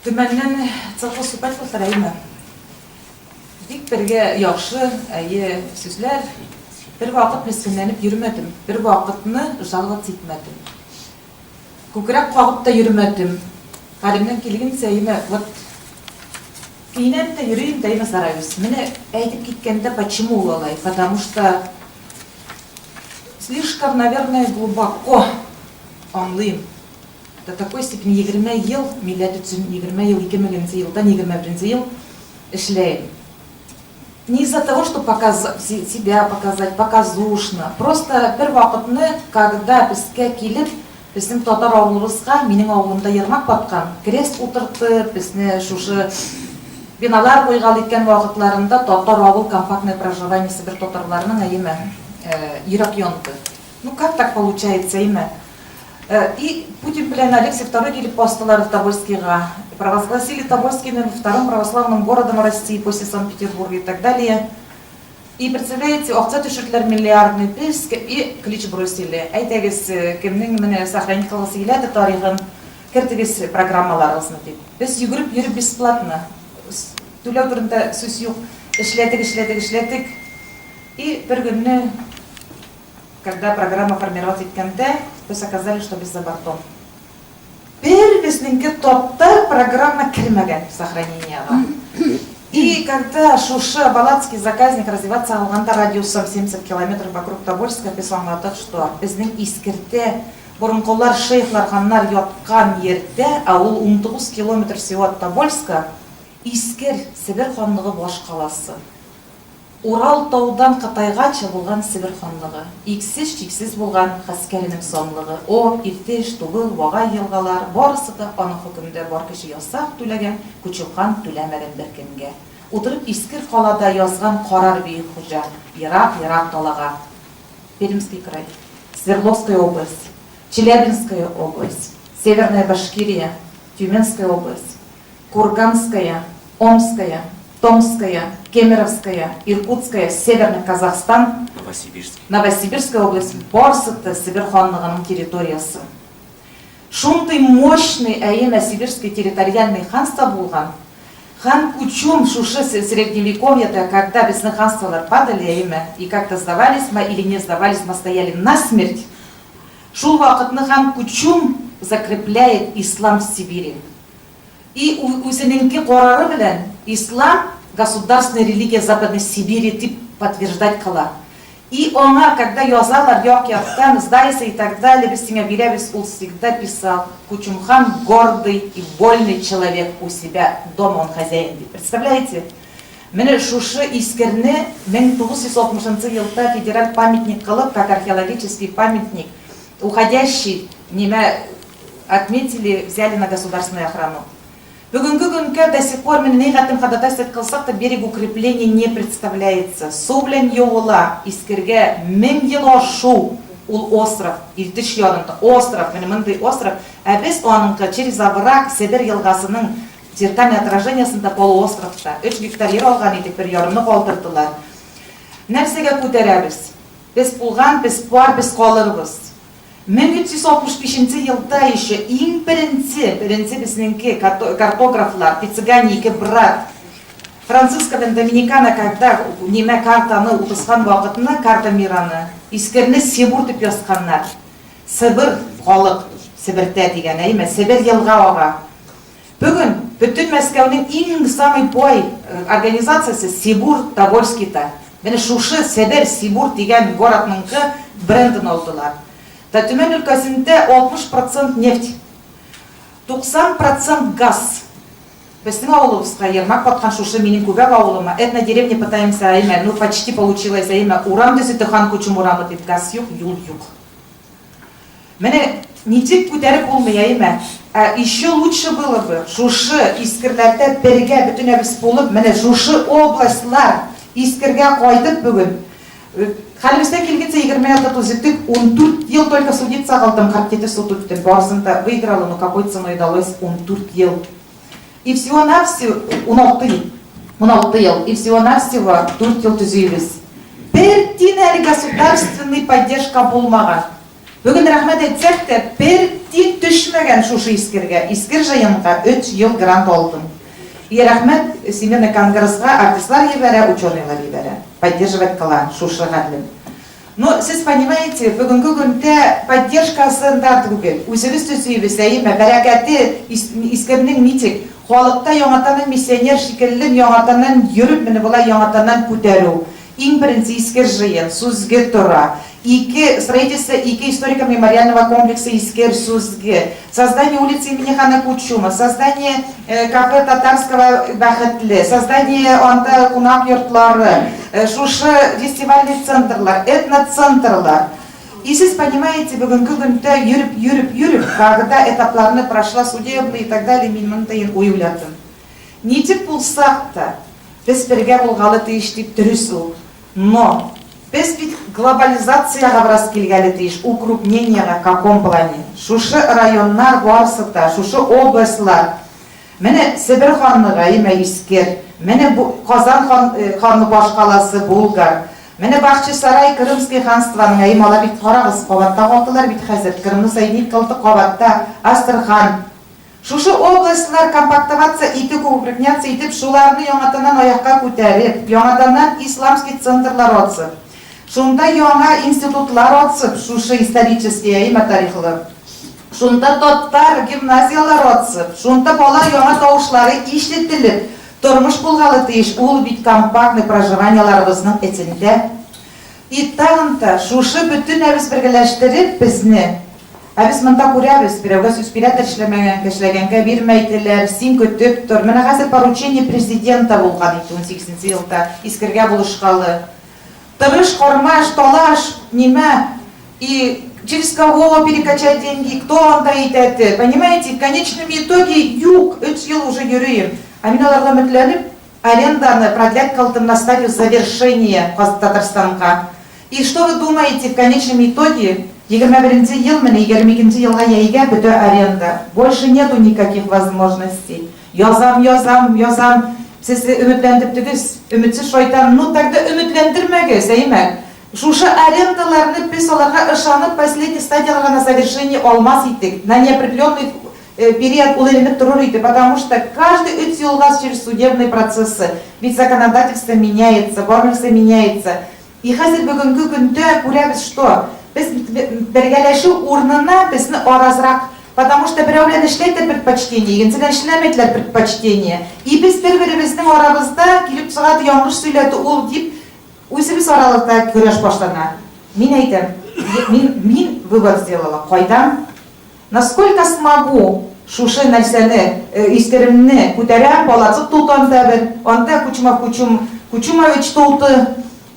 Түмәннән цехлы супать бултыраймы. Бик бергә яхшы, әйе сүзләр. Бер вакыт мескенләнеп йөрмәдем. Бер вакытны жалгат итмәдем. Күкрәк кагып та йөрмәдем. Калимнән килгәнсә әйме, вот кинәм дә йөрим дә стараюсь. Менә әйтеп киткәндә почему улай? Потому что слишком, наверное, глубоко аңлыйм. До такой степени 20 ел, милләт өчен 20 ел, 2000 елдан 21 ел эшләйм. Не из-за того, что себя показать, показушно. Просто бер вакытны, когда безгә килеп, безнең татар авылыбызга, минем авылымда Ермак баткан, крест утыртты, безне шушы биналар койгал иткән вакытларында татар авыл компактное проживание Сибирь татарларының әйеме йөрәк янды. Ну как так получается, имя? И Путин белән Алексей II килеп бастылар в Тобольскийга, провозгласили Тобольский вторым православным городом России после Санкт-Петербурга и так далее. И представляете, акча төшерделәр миллиардный песк и клич бросили. Әйтегез, кемнең менә сохранить кылгысы килә тарихын, кертегез программаларыгызны дип. Без йөгереп йөреп бесплатно. Түләү турында сүз юк. Эшләдек. И бер көнне, когда программа формировалась иткәндә, біз оказали, что без за бортом. Безнеңке топта программа кірмәгән сохранениега. И когда шушы Балацкий заказник развиваться алганда радиусом 70 километров вокруг Тобольска, біз аңладык, что безнең искерте борынколар, шейхлар, ханнар яткан ердә, а ул 19 километр всего от Тобольска, искер Сибирь ханлыгы баш каласы. Урал таудан Кытайгача булган Сибирь ханлыгы, иксез-чиксез булган гаскәринең санлыгы, о, Иртеш, Тугыл, Вагай елгалар, барысы да аның хөкемендә бар кеше ясак түләгән, Күчелхан түләмәгән беркемгә. Утырып искер калада язган Карар бейек хуҗа, ерак далага. Пермский край, Свердловская область, Челябинская область, Северная Башкирия, Тюменская область, Курганская, Омская, Томская, Кемеровская, Иркутская, Северный Казахстан, Новосибирская область, барсыты Сибирь ханлыгының территориясы. Шундай мощный әйеме Сибирский территориальный ханство булган. Хан Кучум шушы средневековье-то, когда безнең ханстволар падали әйеме, и как-то сдавались или не сдавались, мы стояли насмерть. Шул вакытны хан Кучум закрепляет ислам в Сибири. И үзенеңки карары белән ислам государственная религия Западной Сибири дип подтверждать кала. И аңа, когда язалар як-яктан, сдайся и так далее, без тебя бирәбез, он всегда писал: Кучумхан гордый и вольный человек у себя дома, он хозяин. Представляете? Менә шушы искерне 1960 елда федераль памятник кылып, как археологический памятник, уходящий, отметили, взяли на государственную охрану. Бүгінгі күнге до сих пор мен не хатым ходатайствовать кылсак та берег укрепления не представляется. Су белән юыла, искерге 1000 ел ашу ул остров, Иртеш янында остров, менә мондай остров, ә без аныңка через овраг Сибирь елгасының территориальное отражениесында полуостровта 3 гектар жер алган идек, 1,5-ны калдырдылар. Нәрсәгә күтәрәбез? Без булган, без бар, без калырбыз. 1365 елда еще иң беренче безнеңки картографлар, Пиццигани брат Франциско белән Доминикана, когда неме картаны утыскан вакытны, карта мираны, искерне Сибур дип язганнар. Сибир халык, Сибирьтә дигән, әйме, Сибирь елга ага. Бүген бүтән Мәскәүнең иң самый бай организациясе Сибур Тобольскийта. Менә шушы Сибирь Сибур дигән городның брендын алдылар. Төмен өлкәсендә 60% нефть, 90% газ. Безнең авылыбызга Ермак баткан шушы минем күбәк авылыма, этно деревня пытаемся, ну почти получилось, урам десе Хан Кучум урамы дип, газ юк, юл юк. Менә ничек күтәреп булмый, еще лучше было бы шушы искерләрдә бергә бөтенебез булып, менә шушы областлар искергә кайтып бүген. Хәлебездә килгәнчә 20 елда тузыттык, 14 ел только судиться калдым, 47 суд үттем, барысында выиграла, но какой ценой удалось 14 ел. И всего-навсего 16 ел, и всего-навсего 4 ел түзейбез. Бер тиен государственный поддержка булмаган. Бүгін рахмет әйтсәк тә, бер тин төшмәгән шушы искергә. Искер җыенга 3 ел грант алдым. И рахмет Семена конгрессга артистлар ебәрә, ученыйлар ебәрә. Поддерживать кала шушы хәтлем. Но сез понимаете, бүгенге көндә поддержкасында түгел. Үзебез төсөйбез, әйеме, бәрәкәте искернең ничек? Халыкта яңатаннан миссионер шикелле яңатаннан йөреп, менә булай яңатаннан күтәрү. Иң беренче искер җыен, сүзгә тора. Строительство историко-мемориального комплекса искер сүзгә. Создание улицы имени Хана Кучума, создание кафе татарского бәхетле, создание анда кунак йортлары, шушы фестивальный центрлар, этноцентрлар. И сіз понимаете, бүгінгі күнде йөріп, когда этапларны прошла судебный и так далее, мен мындайын уйладым. Нитеп булсак та, без бергә булгалы тиеш дип дөрес ул. Но без бит глобализацияга барас килгәле тиеш, укрупнениягә каком плане. Шушы районнар барысы да, шушы областлар. Менә Себер ханлыгы имә искер, менә Казан ханлыгы башкаласы Булгар. Менә Бахчисарай Крымский ханствоның әйм ала бит карагыз, кабатта калдылар бит хәзер. Крымны Сайнит калды кабатта, Астрхан. Шушы областлар компактоваться итеп, укрепняться итеп, шуларны яңатаннан аякка күтәреп, яңатаннан исламский центрлар ачып. Шунда яңа институтлар ачып, шушы исторический әйм тарихлы. Шунда тоттар гимназиялар ачып, шунда бала яңа тавышлары ишетелеп, тормыш булгалы тиеш, ул бит компактный проживанияларыбызның этендә. И тагында шушы бүтән әбез бергәләштереп безне. Әбез монда күрәбез, берәүгә сүз бирәтер эшләмәгән, кешеләгәнгә бирмәйделәр, син көтеп тор. Менә хәзер поручение президента булган иде 18 елда, искергә булышкалы. Тырыш, кормаш, талаш, нимә? И через кого перекачать деньги, кто анда әйтәде? Понимаете, в конечном итоге юк, 3 ел уже йөрим. А мин аларга өметләнеп, аренданы продлять калдым на стадию завершения Татарстанга. И что вы думаете, в конечном итоге, 21 ел, менә 22 елга яйгә бөтә аренда. Больше нету никаких возможностей. Язам. Сез өметләндердегез, өметсез шайтан. Ну тогда өметләндермәгез, әймәк. Шушы арендаларны без аларга ышанып, последний стадияларга на завершение алмас идек. На неопределенный период уверенных турur иде, потому что каждый 3 елга через судебные процессы. Ведь законодательство меняется, барлыгы меняется. И хәзер бүгенге көндә күрәбез, что без бергәләшү урынына безне аразрак, потому что берәүләр эшләйтер предпочтение, икенчеләр эшләмәйтләр предпочтение. И без бер-беребезнең арабызда килеп чыгады, яңгыш сөйләде ул дип, үзебез аралыкта көрәш башлана. Мин әйтәм, мин выбор сделала. Кайдан? Насколько смогу шушы нәрсәне, искеремне күтәрәм, баласы тутанда бер, анда Кучумович туты,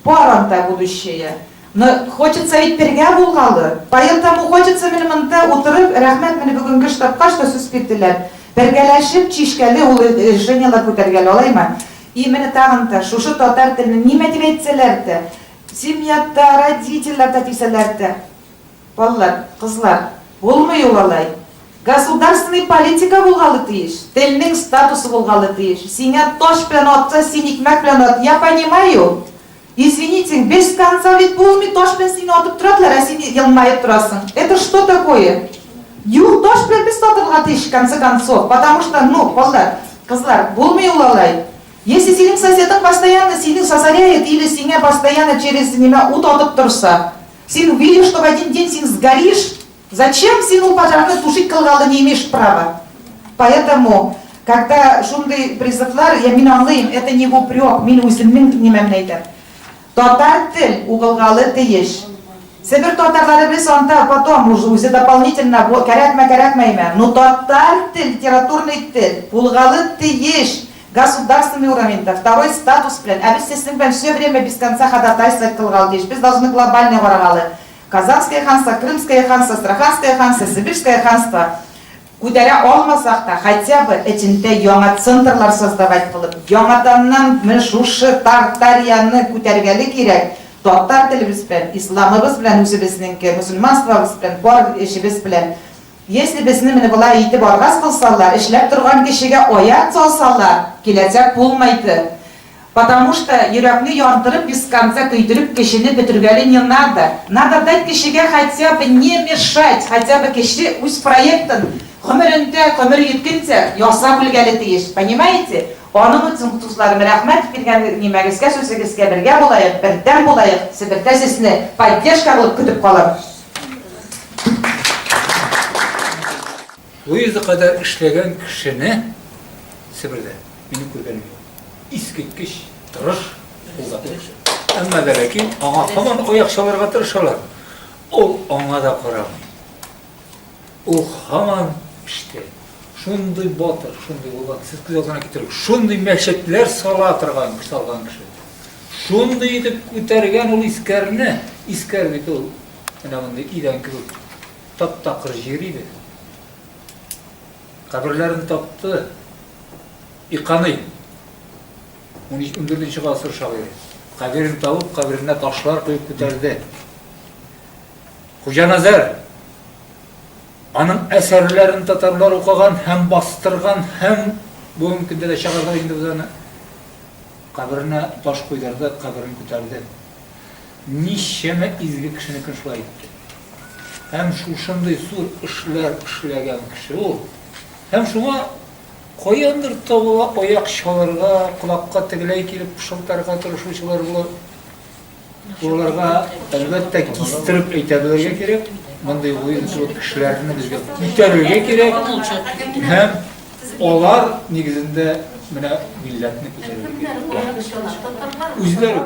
паранда будущее. Но хочется ведь бергә булгалы. Поэтому хочется менә монда утырып, рәхмәт менә бүгенге штабка, что сүз бирделәр. Бергәләшеп, чишкәле ул решениелар күтәргәле алаймы? И менә тагында шушы татар телене нимә дип әйтсәләр дә, семьяда, родительләрдә дисәләр дә, балалар, кызлар, булмый ул алай. Государственный политика булгалы тиеш, телнең статусы булгалы тиеш. Сиңа тош белән атса, син икмәк белән ат. Я понимаю. Извините, без конца ведь булмый тош белән син атып торадылар, а син елмаеп торасың. Это что такое? Юк, тош белән без атырга тиеш, в конце концов. Потому что, балалар, кызлар, булмый ул алай. Если синең соседың постоянно синең сосаряет или сиңа постоянно через нимә ут атып торса, син видишь, что в один день син сгоришь, зачем син пожарны тушить кылгалы не имеешь права? Поэтому, когда шундай призывлар, я мин аңлыйм, это не в упрек, мин үземнең нимәмне әйтәм. Татар тел угылгалы тиеш. Себер татарлары без анда потом уже дополнительно кәрәкмәйме. Но татар тел, литературный тел, булгалы тиеш. Государственный уровень, второй статус белән. А без сесен белән все время без конца ходатайствовать кылгалы тиеш. Без должны глобально карагалы. Казанское ханство, Крымское ханство, Астраханское ханство, Сибирское ханство. Күтәрә алмасак та, хотя бы этинде яңа центрлар создавать кылып, яңаданнан менә шушы Тартарияны күтәргәле кирәк. Татар телебез белән, исламыбыз белән, үзебезнең мусульманствыбыз белән, бар эшебез белән. Если безне менә булай итеп аргас кылсалар, эшләп торган кешегә аяк салсалар, киләчәк булмайды. Потому что йөрәкне яндырып, без конца көйдереп, кешене бетергәле не надо. Надо дать кешегә хотя бы не мешать, хотя бы кеше үз проектын гомерендә, гомер йиткенчә ясап белгәле тиеш. Понимаете? Аның өчен дусларым, рәхмәт килгән нимәгезгә, сүзегезгә бергә булайык, бердәм булайык. Себердә сезне поддержка булып көтеп калам. Bu yüzü kadar işlegen kişini Sibir'de benim koyganım isketkiş, tırış, uzatır. Ama da lakin ona hemen o yakşalarga tırışalar. O ona da koramay. O hemen işte şunday batır, şunday olan siz kızaltana getirip şunday meşetler salatırgan kişi salgan kişi. Şunday edip ötergen ol isker bit ol. Anamında iden kılıp taptakır jeriydi. Kabirlerini taptı, yıkanıyor. 14. asır şairi. Kabirini tavıp, kabirine taşlar koyup götürdü. Hoca Nazar, onun eserlerini Tatarlar okugan, hem bastırgan, hem bugünkünde de şakarda indi uzanı. Kabirine taş koydurdu, kabirini götürdü. Nişeme izgi kişini kınşla etti. Hem şunday sur işleyen kişi o. Hem şuna koyandır tavuğa, oyak şalarga, kulakka tigiley kilip pışıltarga tırışmışlar bularga elbette kistirip eytebilirge gerek. Bunday oyunculuk kişilerini bizge biterilge gerek. Hem olar negizinde milletini biterilge gerek. Üzleri